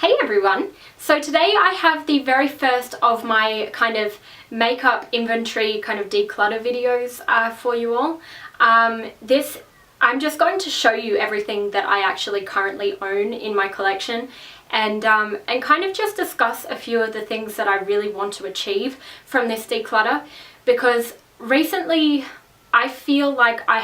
Hey everyone! So today I have the very first of my kind of makeup inventory kind of declutter videos for you all. I'm just going to show you everything that I actually currently own in my collection and kind of just discuss a few of the things that I really want to achieve from this declutter, because recently I feel like I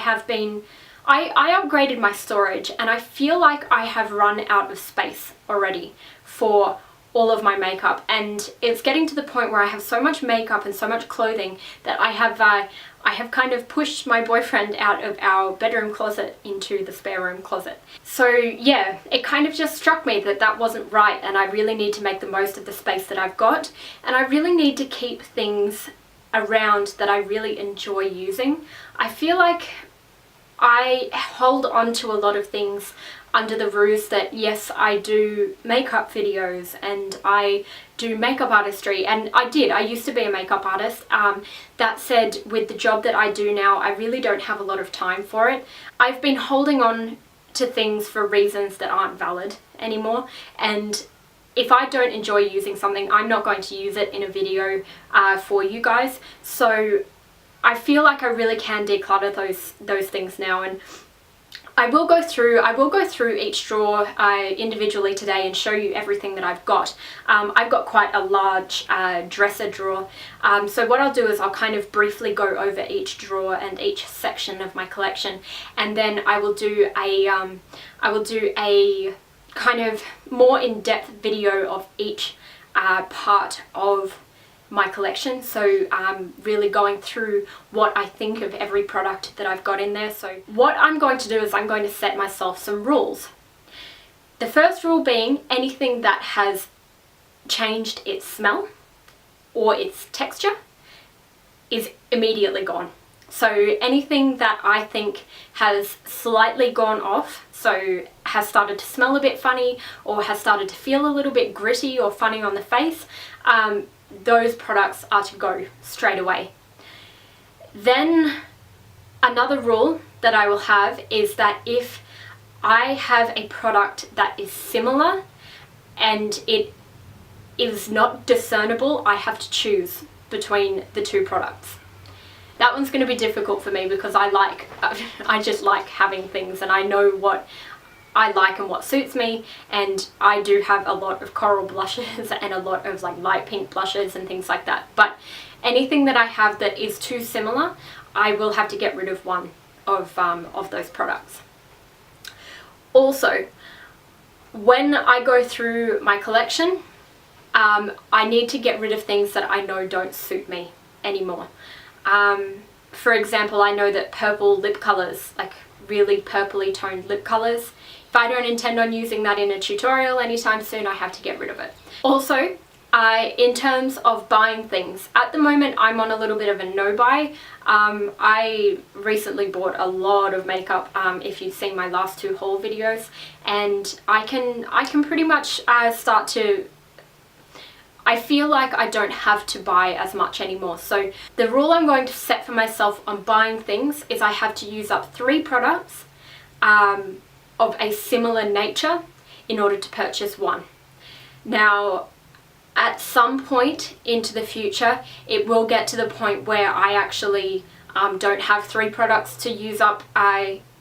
upgraded my storage and I feel like I have run out of space already for all of my makeup, and it's getting to the point where I have so much makeup and so much clothing that I have kind of pushed my boyfriend out of our bedroom closet into the spare room closet. So yeah, it kind of just struck me that that wasn't right, and I really need to make the most of the space that I've got, and I really need to keep things around that I really enjoy using. I feel like I hold on to a lot of things under the ruse that yes, I do makeup videos and I do makeup artistry, and I used to be a makeup artist. That said, with the job that I do now, I really don't have a lot of time for it. I've been holding on to things for reasons that aren't valid anymore, and if I don't enjoy using something, I'm not going to use it in a video for you guys. So I feel like I really can declutter those things now, and I will go through each drawer individually today and show you everything that I've got. I've got quite a large dresser drawer, so what I'll do is I'll kind of briefly go over each drawer and each section of my collection, and then I will do a kind of more in-depth video of each part of my collection, so really going through what I think of every product that I've got in there. So what I'm going to do is I'm going to set myself some rules. The first rule being anything that has changed its smell or its texture is immediately gone. So anything that I think has slightly gone off, so has started to smell a bit funny or has started to feel a little bit gritty or funny on the face, those products are to go straight away. Then another rule that I will have is that if I have a product that is similar and it is not discernible, I have to choose between the two products. That one's going to be difficult for me because I just like having things, and I know what I like and what suits me, and I do have a lot of coral blushes and a lot of like light pink blushes and things like that, but anything that I have that is too similar, I will have to get rid of one of those products. Also, when I go through my collection, I need to get rid of things that I know don't suit me anymore. For example, I know that purple lip colors, like really purpley toned lip colors, if I don't intend on using that in a tutorial anytime soon, I have to get rid of it. Also, in terms of buying things, at the moment I'm on a little bit of a no-buy. I recently bought a lot of makeup, if you've seen my last two haul videos, and I can pretty much start to... I feel like I don't have to buy as much anymore. So the rule I'm going to set for myself on buying things is I have to use up 3 products of a similar nature in order to purchase one. Now, at some point into the future, it will get to the point where I actually don't have 3 products to use up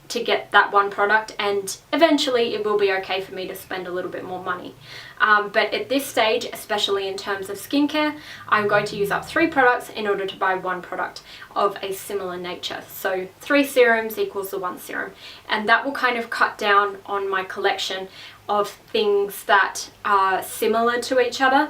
to get that one product, and eventually it will be okay for me to spend a little bit more money. But at this stage, especially in terms of skincare, I'm going to use up 3 products in order to buy one product of a similar nature. So 3 serums equals the 1 serum, and that will kind of cut down on my collection of things that are similar to each other,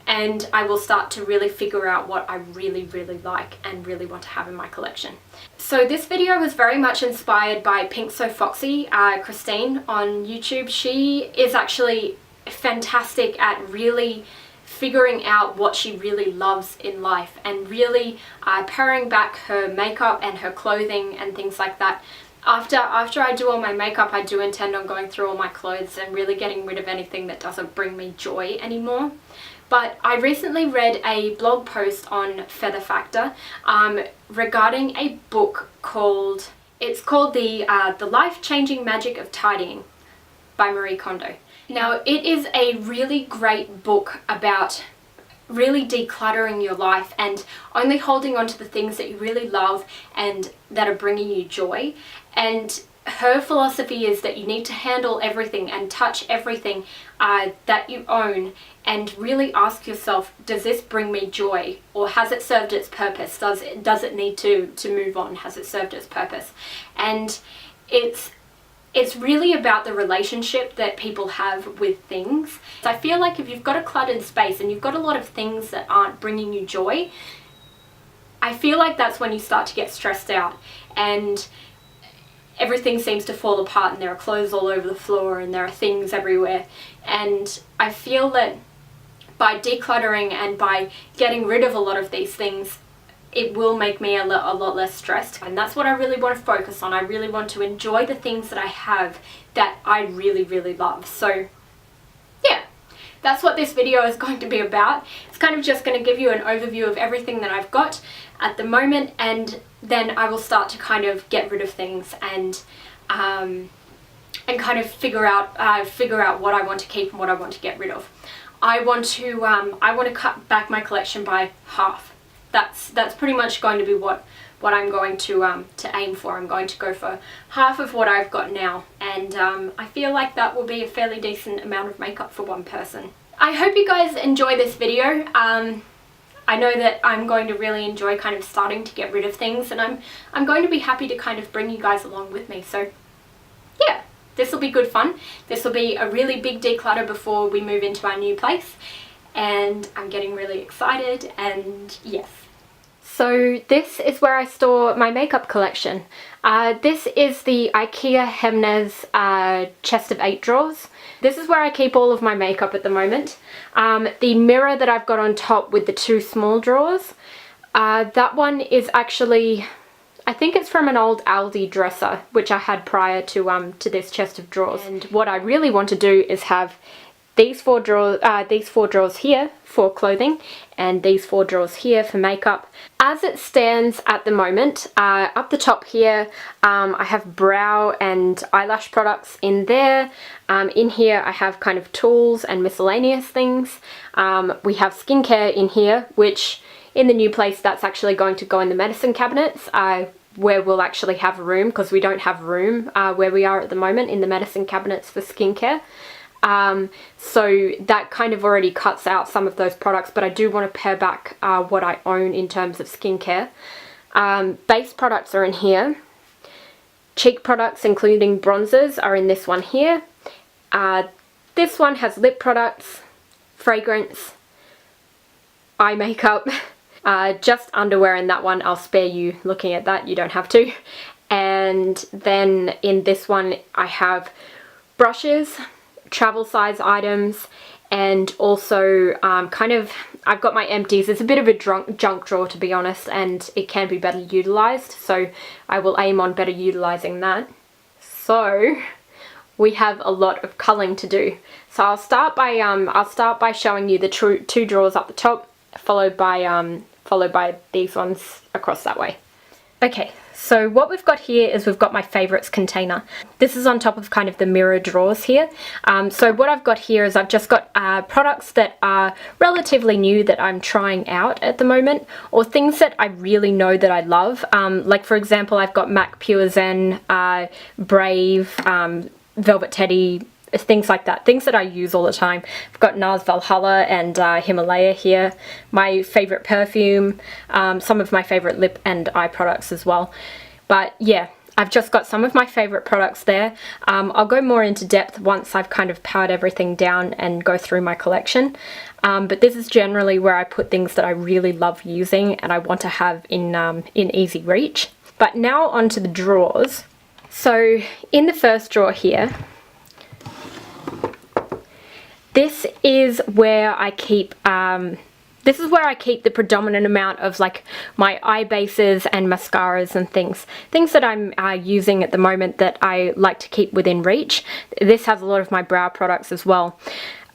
and I will start to really figure out what I really like and really want to have in my collection. So this video was very much inspired by Pink So Foxy, Christine on YouTube. She is actually fantastic at really figuring out what she really loves in life and really paring back her makeup and her clothing and things like that. After I do all my makeup, I do intend on going through all my clothes and really getting rid of anything that doesn't bring me joy anymore. But I recently read a blog post on Feather Factor regarding a book called The Life-Changing Magic of Tidying by Marie Kondo. Now, it is a really great book about really decluttering your life and only holding on to the things that you really love and that are bringing you joy. And her philosophy is that you need to handle everything and touch everything that you own and really ask yourself, does this bring me joy, or has it served its purpose? Does it need to move on? Has it served its purpose? And it's really about the relationship that people have with things. So I feel like if you've got a cluttered space and you've got a lot of things that aren't bringing you joy, I feel like that's when you start to get stressed out and everything seems to fall apart and there are clothes all over the floor and there are things everywhere. And I feel that by decluttering and by getting rid of a lot of these things, it will make me a lot less stressed. And that's what I really want to focus on. I really want to enjoy the things that I have that I really, really love. So yeah, that's what this video is going to be about. It's kind of just going to give you an overview of everything that I've got at the moment, and then I will start to kind of get rid of things and kind of figure out what I want to keep and what I want to get rid of. I want to cut back my collection by half. That's pretty much going to be what I'm going to aim for. I'm going to go for half of what I've got now, and I feel like that will be a fairly decent amount of makeup for one person. I hope you guys enjoy this video. I know that I'm going to really enjoy kind of starting to get rid of things, and I'm going to be happy to kind of bring you guys along with me. So yeah, this will be good fun. This will be a really big declutter before we move into our new place, and I'm getting really excited. And yes, so this is where I store my makeup collection. This is the IKEA Hemnes chest of 8 drawers. This is where I keep all of my makeup at the moment. The mirror that I've got on top with the 2 small drawers, that one is actually, I think it's from an old Aldi dresser, which I had prior to this chest of drawers. And what I really want to do is have these 4 drawers here for clothing and these 4 drawers here for makeup. As it stands at the moment, up the top here, I have brow and eyelash products in there. In here I have kind of tools and miscellaneous things. We have skincare in here, which in the new place that's actually going to go in the medicine cabinets, where we'll actually have room, because we don't have room where we are at the moment in the medicine cabinets for skincare. So that kind of already cuts out some of those products, but I do want to pare back what I own in terms of skincare. Base products are in here. Cheek products, including bronzers, are in this one here. This one has lip products, fragrance, eye makeup, just underwear in that one. I'll spare you looking at that, you don't have to. And then in this one I have brushes, travel size items, and also I've got my empties. It's a bit of a junk drawer, to be honest, and it can be better utilized, so I will aim on better utilizing that. So we have a lot of culling to do. So I'll start by showing you the 2 drawers up the top, followed by these ones across that way. Okay, so what we've got here is we've got my favorites container. This is on top of kind of the mirror drawers here. So what I've got here is I've just got products that are relatively new that I'm trying out at the moment, or things that I really know that I love. Like for example, I've got MAC Pure Zen, Brave, Velvet Teddy, things like that, things that I use all the time. I've got NARS Valhalla and Himalaya here, my favorite perfume, some of my favorite lip and eye products as well. But yeah, I've just got some of my favorite products there. I'll go more into depth once I've kind of powered everything down and go through my collection. But this is generally where I put things that I really love using and I want to have in easy reach. But now onto the drawers. So in the first drawer here, this is where I keep the predominant amount of like my eye bases and mascaras and things that I'm using at the moment that I like to keep within reach. This has a lot of my brow products as well.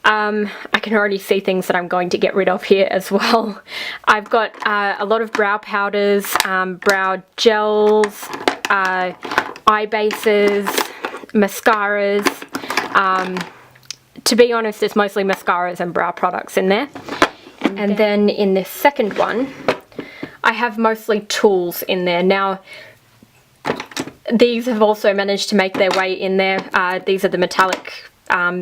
I can already see things that I'm going to get rid of here as well. I've got a lot of brow powders, brow gels, eye bases, mascaras, to be honest, it's mostly mascaras and brow products in there. And then in this second one, I have mostly tools in there. Now, these have also managed to make their way in there. These are the metallic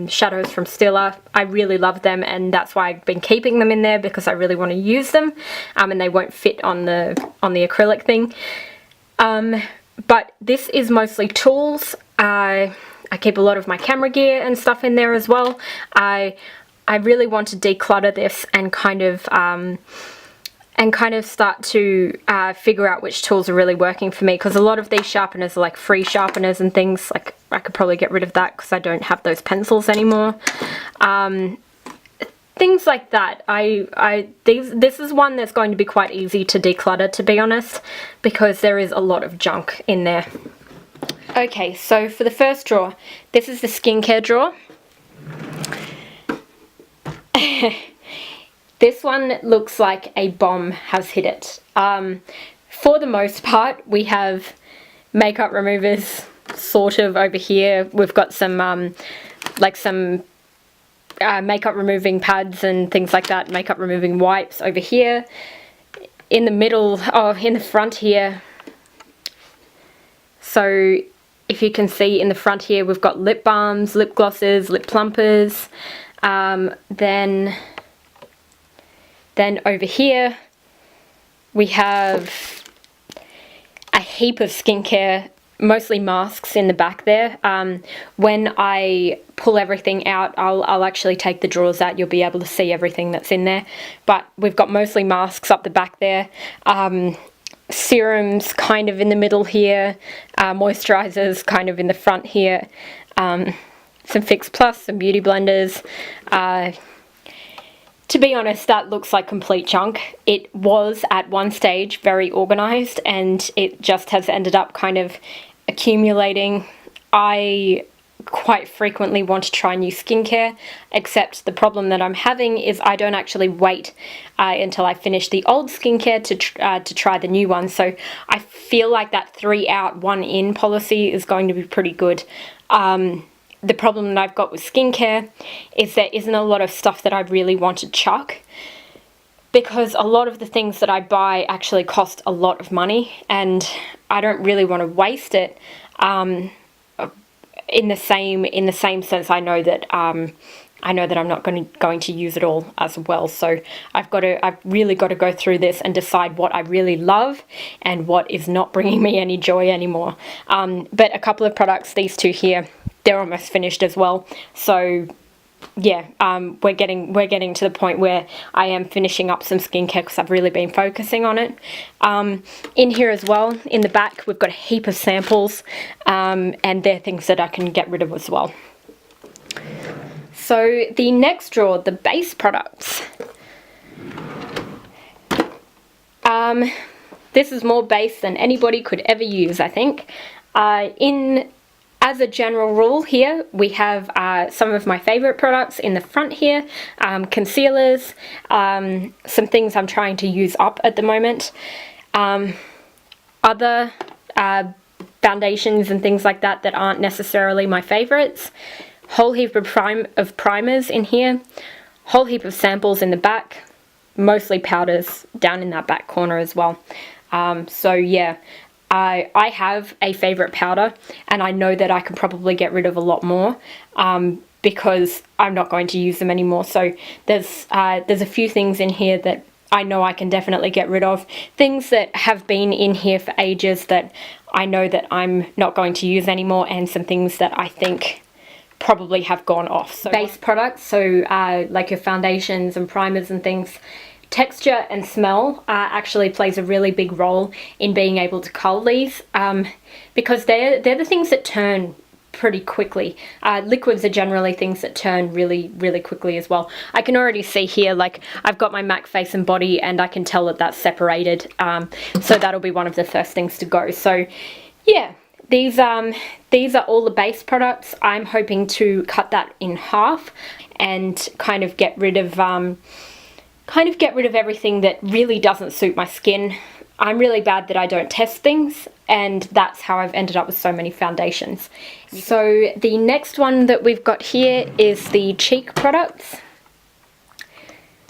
shadows from Stila. I really love them, and that's why I've been keeping them in there, because I really want to use them, and they won't fit on the acrylic thing. But this is mostly tools. I keep a lot of my camera gear and stuff in there as well. I really want to declutter this and kind of start to figure out which tools are really working for me, because a lot of these sharpeners are like free sharpeners and things. Like, I could probably get rid of that because I don't have those pencils anymore. Things like that. This is one that's going to be quite easy to declutter, to be honest, because there is a lot of junk in there. Okay, so for the first drawer, this is the skincare drawer. This one looks like a bomb has hit it. For the most part, we have makeup removers sort of over here. We've got some makeup removing pads and things like that, makeup removing wipes over here. In the middle, in the front here. So if you can see in the front here, we've got lip balms, lip glosses, lip plumpers. Then over here, we have a heap of skincare, mostly masks in the back there. When I pull everything out, I'll actually take the drawers out. You'll be able to see everything that's in there. But we've got mostly masks up the back there. Serums kind of in the middle here. Moisturizers kind of in the front here. Some Fix Plus, some beauty blenders. To be honest, that looks like complete junk. It was at one stage very organized, and it just has ended up kind of accumulating. I quite frequently want to try new skincare, except the problem that I'm having is I don't actually wait until I finish the old skincare to try the new one. So I feel like that 3 out, 1 in policy is going to be pretty good. The problem that I've got with skincare is there isn't a lot of stuff that I really want to chuck, because a lot of the things that I buy actually cost a lot of money, and I don't really want to waste it. In the same sense, I know that I'm not going to use it all as well. So I've really got to go through this and decide what I really love and what is not bringing me any joy anymore. But a couple of products, these two here, they're almost finished as well. So yeah, we're getting to the point where I am finishing up some skincare because I've really been focusing on it. In here as well, in the back, we've got a heap of samples, and they're things that I can get rid of as well. So the next drawer, the base products. This is more base than anybody could ever use, I think. As a general rule here, we have some of my favorite products in the front here, concealers, some things I'm trying to use up at the moment, other foundations and things like that that aren't necessarily my favorites, whole heap of primers in here, whole heap of samples in the back, mostly powders down in that back corner as well. So yeah. I have a favorite powder, and I know that I can probably get rid of a lot more because I'm not going to use them anymore. So there's a few things in here that I know I can definitely get rid of. Things that have been in here for ages that I know that I'm not going to use anymore, and some things that I think probably have gone off. So base products, so like your foundations and primers and things. Texture and smell actually plays a really big role in being able to cull these, because they're the things that turn pretty quickly. Liquids are generally things that turn really, really quickly as well. I can already see here, like, I've got my MAC face and body, and I can tell that that's separated, so that'll be one of the first things to go. So yeah, these are all the base products. I'm hoping to cut that in half and kind of get rid of everything that really doesn't suit my skin. I'm really bad that I don't test things, and that's how I've ended up with so many foundations. So the next one that we've got here is the cheek products.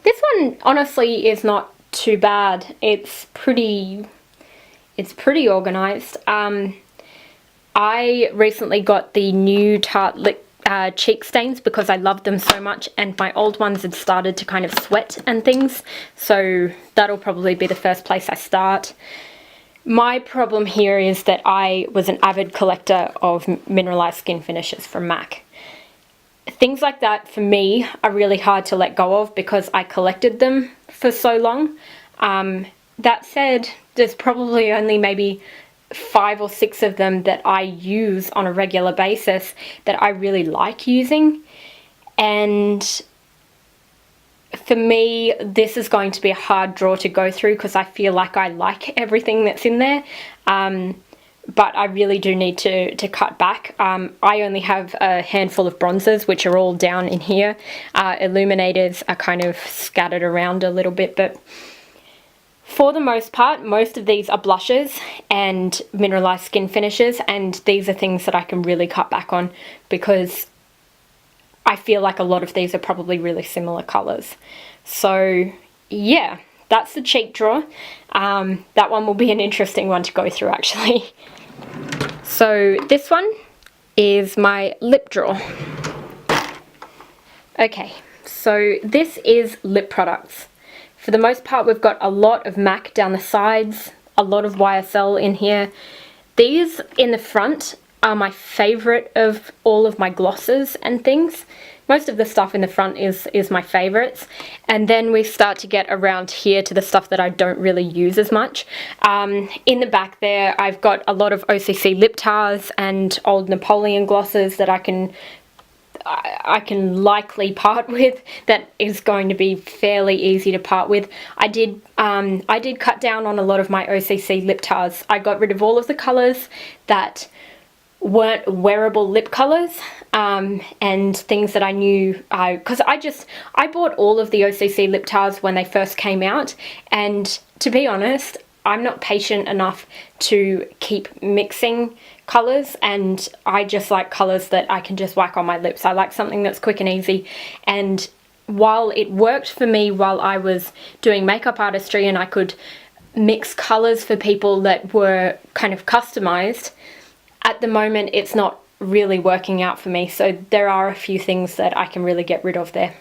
This one honestly is not too bad. It's pretty organized. I recently got the new Tarte lip cheek stains because I loved them so much, and my old ones had started to kind of sweat and things, so that'll probably be the first place I start. My problem here is that I was an avid collector of mineralized skin finishes from MAC. Things like that for me are really hard to let go of because I collected them for so long. That said, there's probably only maybe 5 or 6 of them that I use on a regular basis that I really like using, and for me this is going to be a hard draw to go through because I feel like I like everything that's in there, but I really do need to cut back. I only have a handful of bronzers which are all down in here. Illuminators are kind of scattered around a little bit, but for the most part, most of these are blushes and mineralized skin finishes, and these are things that I can really cut back on because I feel like a lot of these are probably really similar colours. So yeah, that's the cheek drawer. That one will be an interesting one to go through actually. So this one is my lip drawer. Okay, so this is lip products. For the most part, we've got a lot of MAC down the sides, a lot of YSL in here. These in the front are my favourite of all of my glosses and things. Most of the stuff in the front is my favourites. And then we start to get around here to the stuff that I don't really use as much. In the back there, I've got a lot of OCC lip tars and Old Napoleon glosses that I can likely part with. That is going to be fairly easy to part with. I did cut down on a lot of my OCC lip tars. I got rid of all of the colours that weren't wearable lip colours, and things that I knew, because I bought all of the OCC lip tars when they first came out, and to be honest, I'm not patient enough to keep mixing colours, and I just like colours that I can just whack on my lips. I like something that's quick and easy, and while it worked for me while I was doing makeup artistry and I could mix colours for people that were kind of customised, at the moment it's not really working out for me, so there are a few things that I can really get rid of there.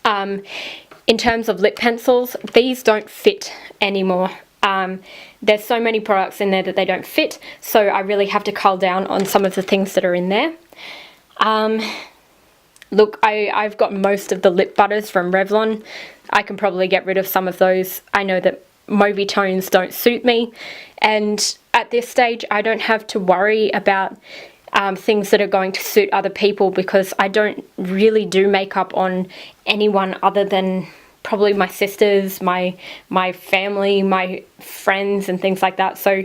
In terms of lip pencils, these don't fit anymore. There's so many products in there that they don't fit, so I really have to cull down on some of the things that are in there. Look, I've got most of the lip butters from Revlon. I can probably get rid of some of those. I know that mauvey tones don't suit me, and at this stage I don't have to worry about things that are going to suit other people because I don't really do makeup on anyone other than probably my sisters, my family, my friends and things like that. So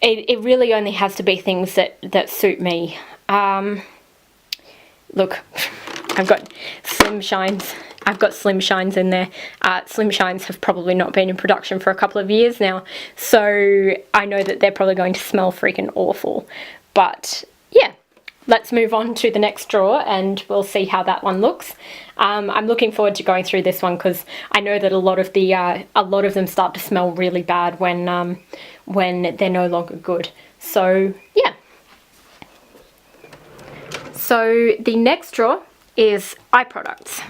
it really only has to be things that suit me. Look, I've got Slim Shines. I've got Slim Shines in there. Slim Shines have probably not been in production for a couple of years now, so I know that they're probably going to smell freaking awful. But yeah, let's move on to the next drawer and we'll see how that one looks. I'm looking forward to going through this one because I know that a lot of them start to smell really bad when they're no longer good. So yeah. So the next drawer is eye products.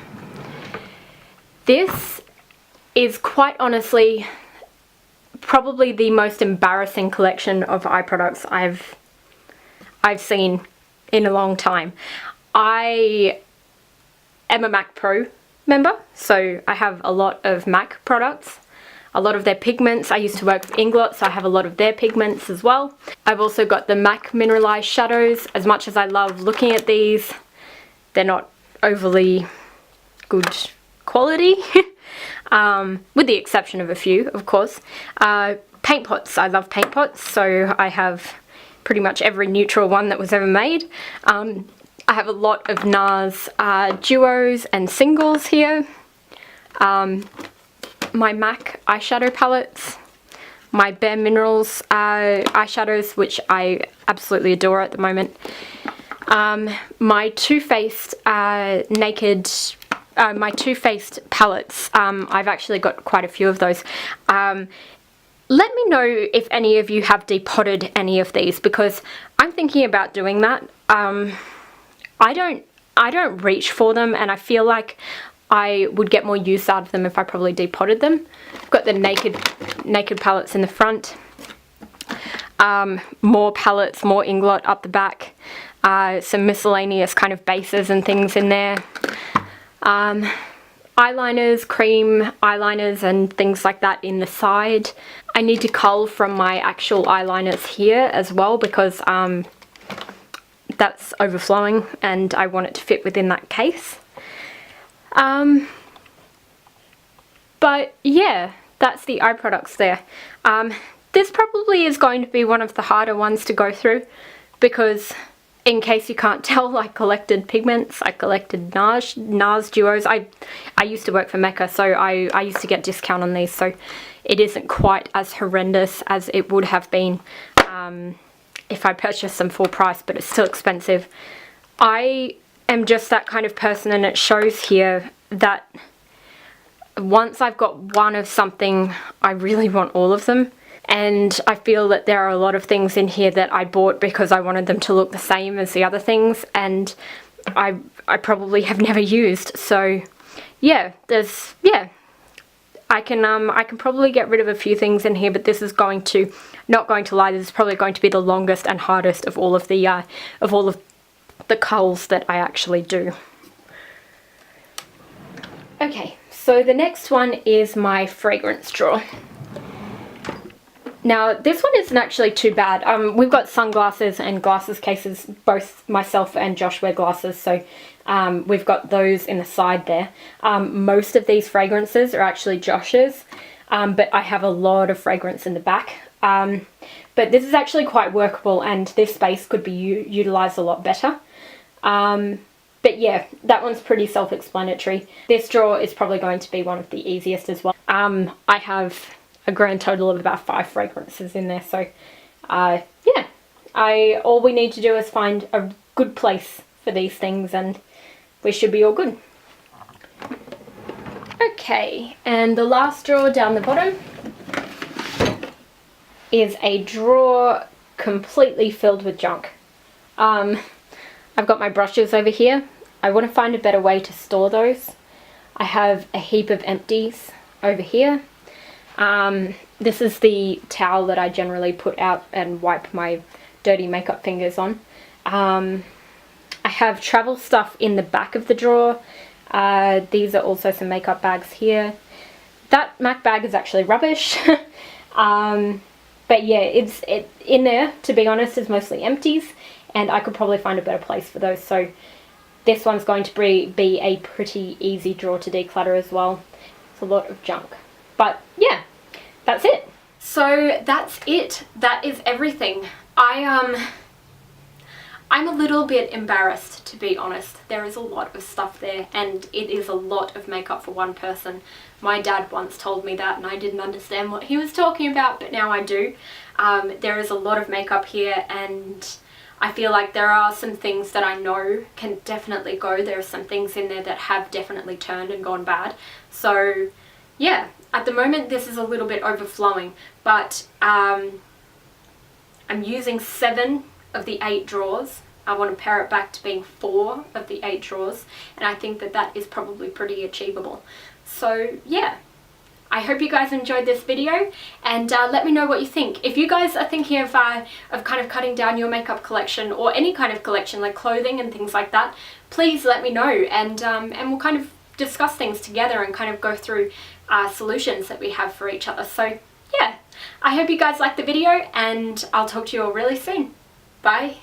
This is quite honestly probably the most embarrassing collection of eye products I've seen in a long time. I am a MAC Pro member, so I have a lot of MAC products, a lot of their pigments. I used to work with Inglot, so I have a lot of their pigments as well. I've also got the MAC mineralized shadows. As much as I love looking at these, they're not overly good quality, with the exception of a few, of course. Paint pots. I love paint pots, so I have pretty much every neutral one that was ever made. I have a lot of NARS duos and singles here. My MAC eyeshadow palettes. my Bare Minerals eyeshadows, which I absolutely adore at the moment. My Too Faced Naked, my Too Faced palettes. I've actually got quite a few of those. Let me know if any of you have depotted any of these, because I'm thinking about doing that. I don't reach for them, and I feel like I would get more use out of them if I probably depotted them. I've got the naked palettes in the front. More palettes, more inglot up the back. Some miscellaneous kind of bases and things in there. Eyeliners, cream eyeliners and things like that in the side. I need to cull from my actual eyeliners here as well, because that's overflowing and I want it to fit within that case. But yeah, that's the eye products there. This probably is going to be one of the harder ones to go through, because in case you can't tell, I collected pigments, I collected NARS duos. I used to work for Mecca, so I used to get discount on these, so it isn't quite as horrendous as it would have been if I purchased them full price, but it's still expensive. I am just that kind of person, and it shows here that once I've got one of something, I really want all of them. And I feel that there are a lot of things in here that I bought because I wanted them to look the same as the other things, and I probably have never used. So yeah, I can probably get rid of a few things in here, but this is going to, not going to lie, this is probably going to be the longest and hardest of all of the culls that I actually do. Okay, so the next one is my fragrance drawer. Now, this one isn't actually too bad. We've got sunglasses and glasses cases. Both myself and Josh wear glasses, so we've got those in the side there. Most of these fragrances are actually Josh's, but I have a lot of fragrance in the back. But this is actually quite workable, and this space could be utilised a lot better. But yeah, that one's pretty self-explanatory. This drawer is probably going to be one of the easiest as well. I have a grand total of about 5 fragrances in there, so yeah, all we need to do is find a good place for these things and we should be all good. Okay, and the last drawer down the bottom is a drawer completely filled with junk. I've got my brushes over here. I want to find a better way to store those. I have a heap of empties over here. This is the towel that I generally put out and wipe my dirty makeup fingers on. I have travel stuff in the back of the drawer. These are also some makeup bags here. That MAC bag is actually rubbish. But yeah, it's in there, to be honest, is mostly empties, and I could probably find a better place for those. So this one's going to be a pretty easy drawer to declutter as well. It's a lot of junk. But yeah, that's it. So that's it. That is everything. I'm a little bit embarrassed, to be honest. There is a lot of stuff there, and it is a lot of makeup for one person. My dad once told me that, and I didn't understand what he was talking about, but now I do. There is a lot of makeup here, and I feel like there are some things that I know can definitely go. There are some things in there that have definitely turned and gone bad. So yeah, at the moment this is a little bit overflowing, but I'm using 7 of the 8 drawers. I want to pare it back to being 4 of the 8 drawers, and I think that that is probably pretty achievable. So yeah, I hope you guys enjoyed this video, and let me know what you think. If you guys are thinking of kind of cutting down your makeup collection, or any kind of collection like clothing and things like that, please let me know, and we'll kind of discuss things together and kind of go through solutions that we have for each other. So yeah, I hope you guys liked the video, and I'll talk to you all really soon. Bye.